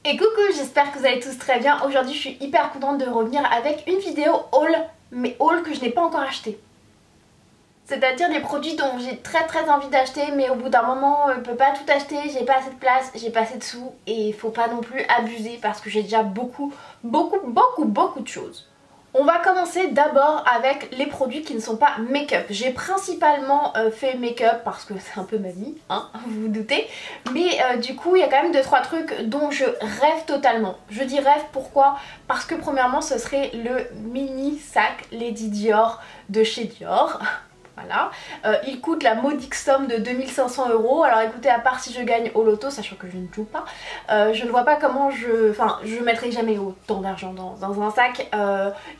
Et coucou, j'espère que vous allez tous très bien. Aujourd'hui je suis hyper contente de revenir avec une vidéo haul, mais haul que je n'ai pas encore acheté. C'est-à-dire des produits dont j'ai très envie d'acheter, mais au bout d'un moment je peux pas tout acheter, j'ai pas assez de place, j'ai pas assez de sous et il faut pas non plus abuser parce que j'ai déjà beaucoup de choses. On va commencer d'abord avec les produits qui ne sont pas make-up. J'ai principalement fait make-up parce que c'est un peu ma vie, hein, vous vous doutez. Mais du coup il y a quand même 2-3 trucs dont je rêve totalement. Je dis rêve pourquoi? Parce que premièrement ce serait le mini sac Lady Dior de chez Dior. Voilà, il coûte la modique somme de 2500 €. Alors écoutez, à part si je gagne au loto, sachant que je ne joue pas, je ne vois pas comment je mettrai jamais autant d'argent dans un sac.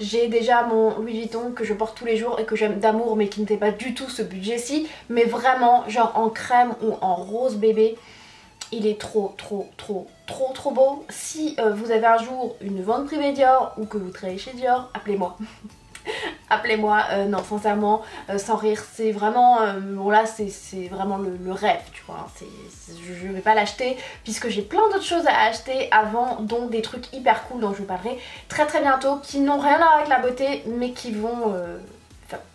J'ai déjà mon Louis Vuitton que je porte tous les jours et que j'aime d'amour, mais qui n'était pas du tout ce budget-ci. Mais vraiment, genre en crème ou en rose bébé, il est trop beau. Si vous avez un jour une vente privée Dior ou que vous travaillez chez Dior, appelez-moi. Appelez-moi, non sincèrement, sans rire, c'est vraiment, bon là c'est vraiment le rêve, tu vois, je vais pas l'acheter puisque j'ai plein d'autres choses à acheter avant, dont des trucs hyper cool dont je vous parlerai très bientôt, qui n'ont rien à voir avec la beauté mais qui vont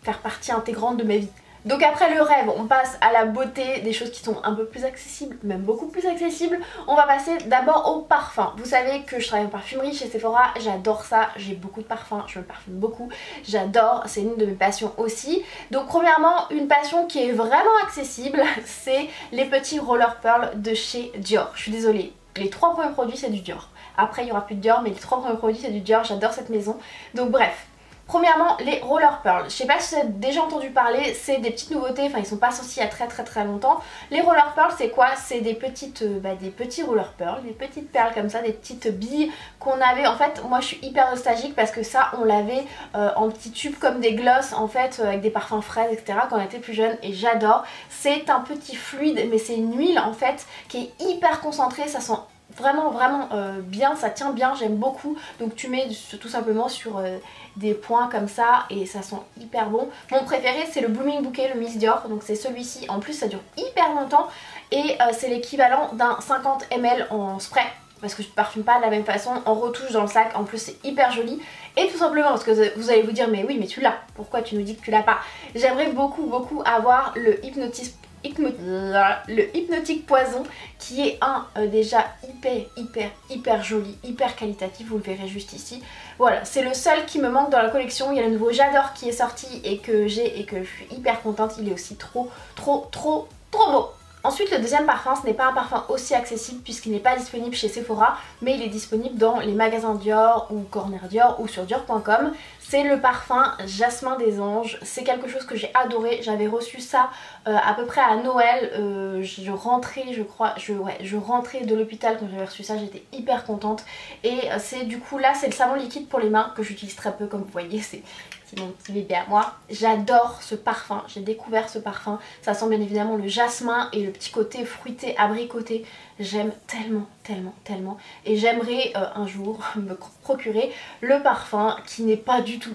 faire partie intégrante de ma vie. Donc après le rêve, on passe à la beauté, des choses qui sont un peu plus accessibles, même beaucoup plus accessibles. On va passer d'abord au parfum. Vous savez que je travaille en parfumerie chez Sephora, j'adore ça, j'ai beaucoup de parfums, je me parfume beaucoup, j'adore, c'est une de mes passions aussi. Donc premièrement, une passion qui est vraiment accessible, c'est les petits roller pearls de chez Dior. Je suis désolée, les 3 premiers produits c'est du Dior. Après il n'y aura plus de Dior, mais les 3 premiers produits c'est du Dior, j'adore cette maison. Donc bref. Premièrement, les roller pearls. Je sais pas si vous avez déjà entendu parler, c'est des petites nouveautés, enfin ils sont pas sortis il y a très longtemps. Les roller pearls c'est quoi? C'est des petites, des petits roller pearls, des petites perles comme ça, des petites billes qu'on avait. En fait, moi je suis hyper nostalgique parce que ça on l'avait en petits tubes comme des glosses en fait, avec des parfums fraises etc. quand on était plus jeune et j'adore. C'est un petit fluide mais c'est une huile en fait qui est hyper concentrée, ça sent vraiment bien, ça tient bien, j'aime beaucoup. Donc tu mets tout simplement sur des points comme ça et ça sent hyper bon. Mon préféré c'est le Blooming Bouquet, le Miss Dior, donc c'est celui-ci. En plus ça dure hyper longtemps et c'est l'équivalent d'un 50 ml en spray. Parce que je ne parfume pas de la même façon, en retouche dans le sac, en plus c'est hyper joli. Et tout simplement parce que vous allez vous dire mais oui mais tu l'as, pourquoi tu nous dis que tu l'as pas? J'aimerais beaucoup avoir le Hypnotique Poison qui est déjà hyper joli, hyper qualitatif, vous le verrez juste ici. Voilà, c'est le seul qui me manque dans la collection. Il y a le nouveau J'adore qui est sorti et que j'ai et que je suis hyper contente, il est aussi trop beau. Ensuite le deuxième parfum, ce n'est pas un parfum aussi accessible puisqu'il n'est pas disponible chez Sephora, mais il est disponible dans les magasins Dior ou Corner Dior ou sur Dior.com. C'est le parfum Jasmin des Anges, c'est quelque chose que j'ai adoré, j'avais reçu ça à peu près à Noël, je rentrais je crois, je rentrais de l'hôpital quand j'avais reçu ça, j'étais hyper contente. Et c'est du coup là c'est le savon liquide pour les mains que j'utilise très peu comme vous voyez, c'est mon petit bébé à moi. J'adore ce parfum, j'ai découvert ce parfum, ça sent bien évidemment le jasmin et le petit côté fruité, abricoté. J'aime tellement et j'aimerais un jour me procurer le parfum qui n'est pas du tout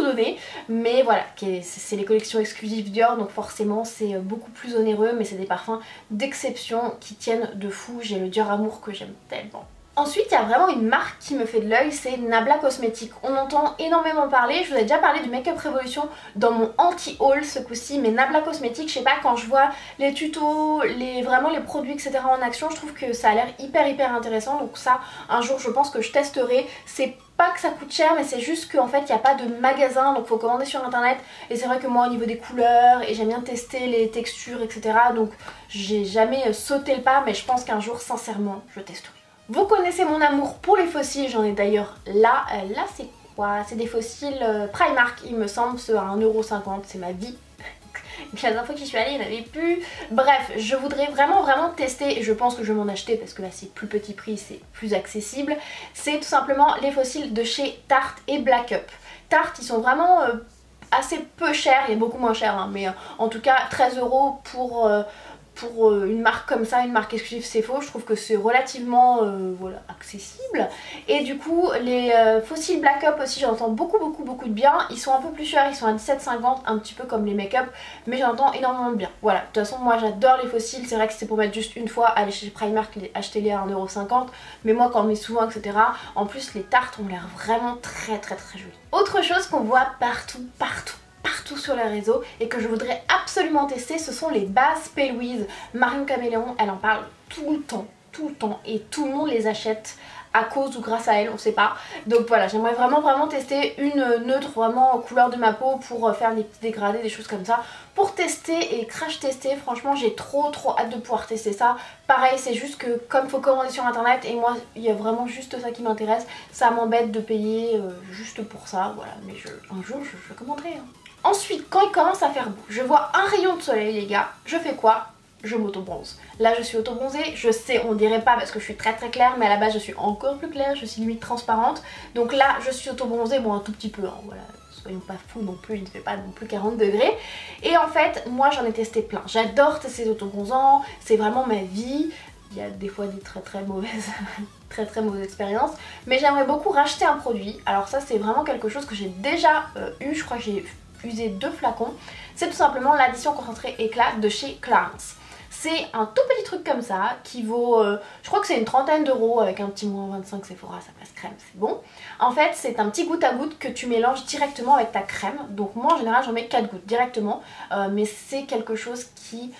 donné, mais voilà, c'est les collections exclusives Dior donc forcément c'est beaucoup plus onéreux, mais c'est des parfums d'exception qui tiennent de fou. J'ai le Dior Amour que j'aime tellement. Ensuite il y a vraiment une marque qui me fait de l'œil, c'est Nabla Cosmétics. On entend énormément parler, je vous ai déjà parlé du Make Up Revolution dans mon anti-haul ce coup-ci, mais Nabla Cosmétics, je sais pas, quand je vois les tutos, vraiment les produits etc en action, je trouve que ça a l'air hyper intéressant. Donc ça, un jour je pense que je testerai. C'est pas que ça coûte cher mais c'est juste qu'en fait il n'y a pas de magasin, donc faut commander sur internet. Et c'est vrai que moi au niveau des couleurs, et j'aime bien tester les textures etc, donc j'ai jamais sauté le pas, mais je pense qu'un jour sincèrement je testerai. Vous connaissez mon amour pour les fossiles, j'en ai d'ailleurs là. Là c'est quoi? C'est des fossiles Primark il me semble, ceux à 1,50 €, c'est ma vie. La dernière fois que j'y suis allée il n'y en avait plus. Bref, je voudrais vraiment tester et je pense que je vais m'en acheter parce que là c'est plus petit prix, c'est plus accessible. C'est tout simplement les fossiles de chez Tarte et Black Up. Tarte ils sont vraiment assez peu chers, il y a beaucoup moins cher hein, mais en tout cas 13 € pour une marque comme ça, une marque exclusive c'est faux, je trouve que c'est relativement voilà, accessible. Et du coup les Fossil Black Up aussi j'entends beaucoup de bien, ils sont un peu plus chers, ils sont à 17,50, un petit peu comme les make-up, mais j'entends énormément de bien. Voilà, de toute façon moi j'adore les fossiles, c'est vrai que c'est pour mettre juste une fois, aller chez Primark, achetez-les à 1,50€, mais moi quand on met souvent etc. En plus les tartes ont l'air vraiment très jolies. Autre chose qu'on voit partout sur les réseaux et que je voudrais absolument tester, ce sont les bases P. Louise. Marion Caméléon, elle en parle tout le temps et tout le monde les achète à cause ou grâce à elle, on sait pas. Donc voilà, j'aimerais vraiment tester une neutre vraiment couleur de ma peau pour faire des petits dégradés, des choses comme ça. Pour tester et crash tester, franchement j'ai trop hâte de pouvoir tester ça. Pareil, c'est juste que comme il faut commander sur internet et moi il y a vraiment juste ça qui m'intéresse, ça m'embête de payer juste pour ça, voilà. Mais un jour je commanderai. Hein. Ensuite, quand il commence à faire beau, je vois un rayon de soleil les gars, je fais quoi? Je m'auto-bronze. Là je suis auto-bronzée, je sais on dirait pas parce que je suis très claire, mais à la base je suis encore plus claire, je suis limite transparente. Donc là je suis auto-bronzée, bon un tout petit peu, hein, voilà, soyons pas fous non plus, il ne fait pas non plus 40 degrés. Et en fait moi j'en ai testé plein, j'adore tester les auto-bronzants, c'est vraiment ma vie. Il y a des fois des très mauvaises très mauvaises expériences, mais j'aimerais beaucoup racheter un produit. Alors ça c'est vraiment quelque chose que j'ai déjà eu, je crois que j'ai usé 2 flacons. C'est tout simplement l'addition concentrée éclat de chez Clarins. C'est un tout petit truc comme ça qui vaut, je crois que c'est une trentaine d'euros avec un petit moins 25 Sephora, ça passe crème, c'est bon. En fait c'est un petit goutte à goutte que tu mélanges directement avec ta crème. Donc moi en général j'en mets 4 gouttes directement, mais c'est quelque chose qui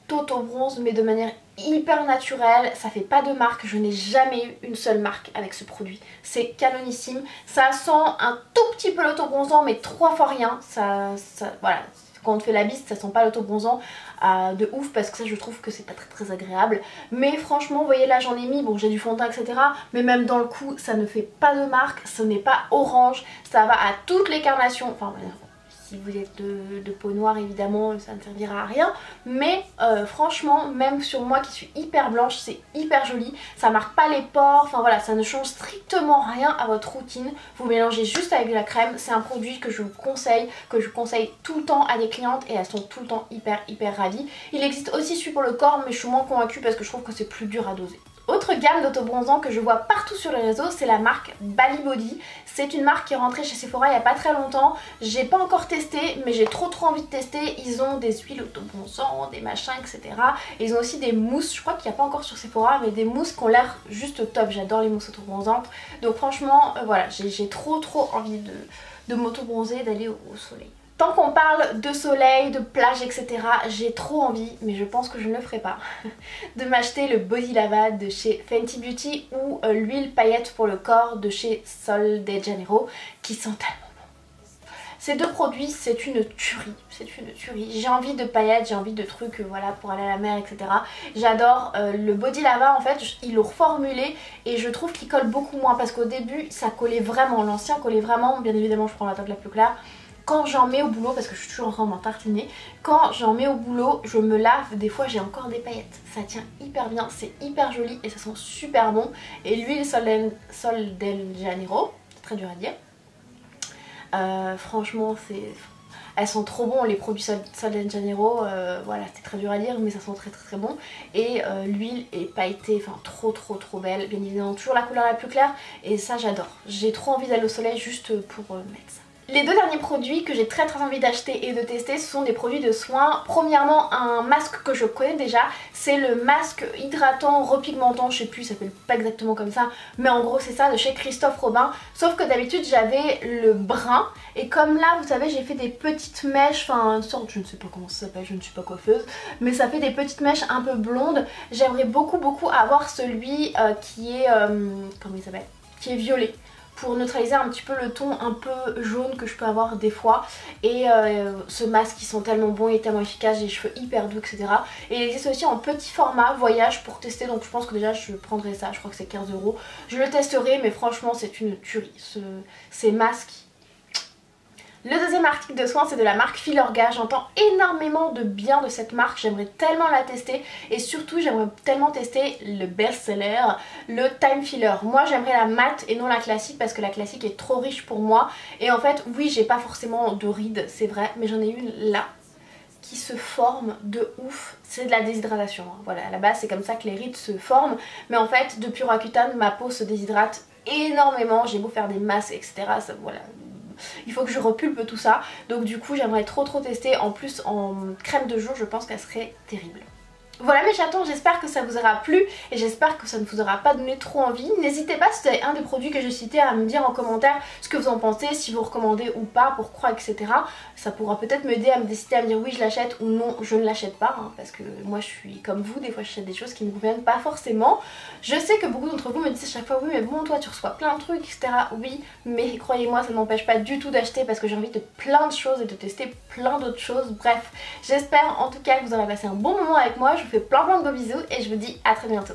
t'auto-bronze mais de manière hyper naturelle, ça fait pas de marque, je n'ai jamais eu une seule marque avec ce produit, c'est canonissime, ça sent un tout petit peu l'auto-bronzant mais 3 fois rien, voilà, quand on te fait la bise ça sent pas l'auto-bronzant de ouf parce que ça je trouve que c'est pas très agréable, mais franchement vous voyez là j'en ai mis, bon j'ai du fond de teint etc, mais même dans le cou ça ne fait pas de marque, ce n'est pas orange, ça va à toutes les carnations, enfin si vous êtes de peau noire évidemment ça ne servira à rien, mais franchement même sur moi qui suis hyper blanche c'est hyper joli, ça marque pas les pores, enfin voilà ça ne change strictement rien à votre routine, vous mélangez juste avec de la crème, c'est un produit que je vous conseille, tout le temps à des clientes et elles sont tout le temps hyper ravies. Il existe aussi celui pour le corps mais je suis moins convaincue parce que je trouve que c'est plus dur à doser. Autre gamme d'auto-bronzant que je vois partout sur les réseaux, c'est la marque Bali Body. C'est une marque qui est rentrée chez Sephora il n'y a pas très longtemps. J'ai pas encore testé, mais j'ai trop envie de tester. Ils ont des huiles auto-bronzants, des machins, etc. Et ils ont aussi des mousses, je crois qu'il n'y a pas encore sur Sephora, mais des mousses qui ont l'air juste top. J'adore les mousses auto-bronzantes. Donc franchement, voilà, j'ai trop envie de m'auto-bronzer, d'aller au soleil. Tant qu'on parle de soleil, de plage, etc., j'ai trop envie, mais je pense que je ne le ferai pas, de m'acheter le Body Lava de chez Fenty Beauty ou l'huile paillette pour le corps de chez Sol de Janeiro, qui sont tellement bons. Ces deux produits, c'est une tuerie, J'ai envie de paillettes, j'ai envie de trucs voilà, pour aller à la mer, etc. J'adore le Body Lava, en fait, ils l'ont reformulé et je trouve qu'il colle beaucoup moins parce qu'au début, ça collait vraiment, l'ancien collait vraiment, bien évidemment, je prends la teinte la plus claire. Quand j'en mets au boulot, parce que je suis toujours en train de m'en tartiner, quand j'en mets au boulot, je me lave, des fois j'ai encore des paillettes. Ça tient hyper bien, c'est hyper joli et ça sent super bon. Et l'huile Sol de Janeiro, c'est très dur à dire. Franchement, elles sont trop bons les produits Sol de Janeiro, voilà c'est très dur à dire mais ça sent très bon. Et l'huile est pailletée, enfin trop belle, bien évidemment toujours la couleur la plus claire et ça j'adore. J'ai trop envie d'aller au soleil juste pour mettre ça. Les deux derniers produits que j'ai très envie d'acheter et de tester, ce sont des produits de soins. Premièrement, un masque que je connais déjà, c'est le masque hydratant repigmentant, je sais plus, il s'appelle pas exactement comme ça, mais en gros c'est ça, de chez Christophe Robin. Sauf que d'habitude j'avais le brun, et comme là vous savez j'ai fait des petites mèches, enfin une sorte, je ne sais pas comment ça s'appelle, je ne suis pas coiffeuse, mais ça fait des petites mèches un peu blondes. J'aimerais beaucoup avoir celui qui est, comment il s'appelle, qui est violet, pour neutraliser un petit peu le ton un peu jaune que je peux avoir des fois. Et ce masque ils sont tellement bons, il est tellement efficace, j'ai les cheveux hyper doux, etc. Et il existe aussi en petit format voyage pour tester, donc je pense que déjà je prendrai ça, je crois que c'est 15 €. Je le testerai mais franchement c'est une tuerie, ces masques. Le deuxième article de soins c'est de la marque Filorga, j'entends énormément de bien de cette marque, j'aimerais tellement la tester et surtout j'aimerais tellement tester le best-seller, le Time Filler. Moi j'aimerais la matte et non la classique parce que la classique est trop riche pour moi et en fait oui j'ai pas forcément de rides c'est vrai mais j'en ai une là qui se forment de ouf, c'est de la déshydratation. Voilà, à la base c'est comme ça que les rides se forment, mais en fait depuis Roaccutane ma peau se déshydrate énormément, j'ai beau faire des masques etc, ça, voilà, il faut que je repulpe tout ça, donc du coup j'aimerais trop tester. En plus en crème de jour je pense qu'elle serait terrible. Voilà mes chatons, j'espère que ça vous aura plu et j'espère que ça ne vous aura pas donné trop envie. N'hésitez pas si vous avez un des produits que j'ai cités à me dire en commentaire ce que vous en pensez, si vous recommandez ou pas, pourquoi etc. Ça pourra peut-être m'aider à me décider à me dire oui je l'achète ou non je ne l'achète pas, hein, parce que moi je suis comme vous, des fois j'achète des choses qui ne me conviennent pas forcément. Je sais que beaucoup d'entre vous me disent à chaque fois oui mais bon toi tu reçois plein de trucs etc. Oui mais croyez-moi ça ne m'empêche pas du tout d'acheter parce que j'ai envie de plein de choses et de tester plein d'autres choses. Bref, j'espère en tout cas que vous aurez passé un bon moment avec moi. Je vous fais plein de gros bisous et je vous dis à très bientôt.